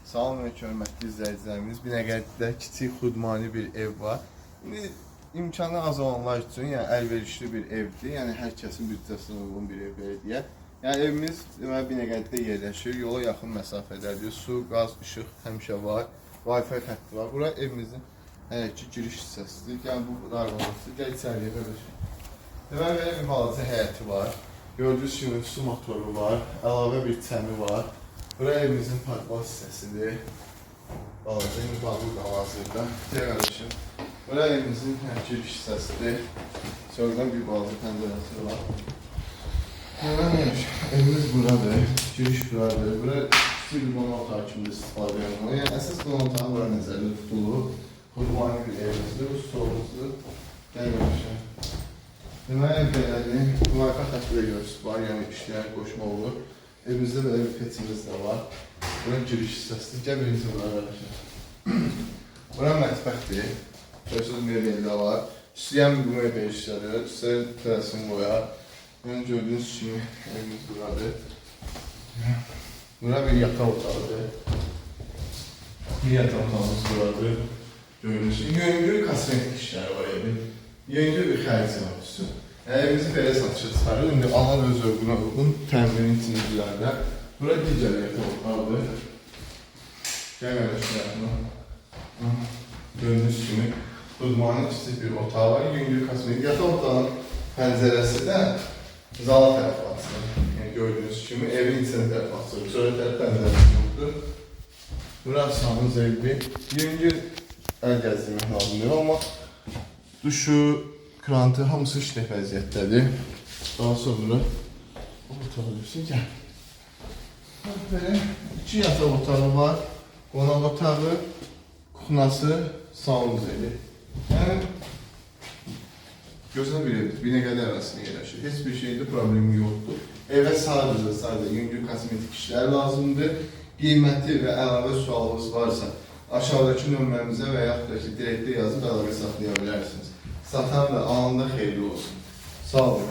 Salam və hörmətli izləyicilərimiz, Binəqədidə kiçik xudmani bir ev var. İndi imkanı az olanlar üçün, yəni əlverişli bir evdir. Yəni hər kəsin büdcəsinə uyğun bir ev belə deyək. Yəni evimiz Binəqədidə yerləşir, yola yaxın məsafədədir. Su, qaz, işıq həmişə var. Wi-Fi xətti var. Bura evimizin giriş hissəsidir. Yəni bu rayonumuzdur. Gəl içəriyə bölüşək. Deməli belə bir balaca həyəti var. Gördüyünüz kimi su motoru var, əlavə bir çəmi var. Bura evimizin parkbaz hissəsidir. Balaca indi bağlı hal-hazırda. Qardaşım. Bura evimizin giriş hissəsidir. Sonradan bir balaca pəncərəsi var. Evimiz buradır. Giriş buradır. Bura kiçik bir qonaq otağı kimi istifadə edilir. Yəni əsas qonaq otağı bura nəzərdə tutulur. Xudmani bir evimizdir. Bu stolumuzdur. Qardaşım. Deməli belədir. Wi-Fi xətti də görürsünüz var. Yəni işləyən qoşma olur. Evimizdə belə bir petimiz də var. Buranın giriş hissəsidir. Gəl birinci bura qardaşlar. Bura mətbəxdir. Görürsünüz mebeli də var. İstəyən bu mebel işlədir. İstəyən tələsin qoyar. Yəni gördüyünüz kimi evimiz buradır. Bura bir yataq otağıdır. Bir yataq otağımız buradır. Gördüyünüz kimi yüngül kosmetik işləri var evin. Yüngül bir xərci var üstü. Evimizi belə satışa çıxarır. İndi alan öz övqünə uyğun təmirin içindələrdə. Bura digər yataq otağıdır. Gəl qardaşlar. Gördüyünüz kimi xudmani kiçik bir otağı var. Yüngül kosmetik. Yataq otağının pəncərəsi də zala tərəf açılır. Yəni gördüyünüz kimi evin içinə tərəf açılır. Çölə tərəf pəncərəsi yoxdur. Bura aşağımız evdir. Yüngül əl gəzdirmək lazımdır. Amma duşu, krantı hamısı işlək vəziyyətdədir. Daha sonra otağı görürsün, gəl. Belə iki yataq otağı var. Qonaq otağı, kuxnası, saunuz evi. Yəni gözəl bir evdir. Binəqədi arasında yerləşir. Heç bir şeydə problemi yoxdur. Evə sadəcə yüngül kosmetik işlər lazımdır. Qiyməti və əlavə sualınız varsa aşağıdakı nömrəmizə və yaxud da ki, direktdə yazıb əlaqə saxlaya bilərsiniz. Satan da anında xeyirli olsun. Sağ olun.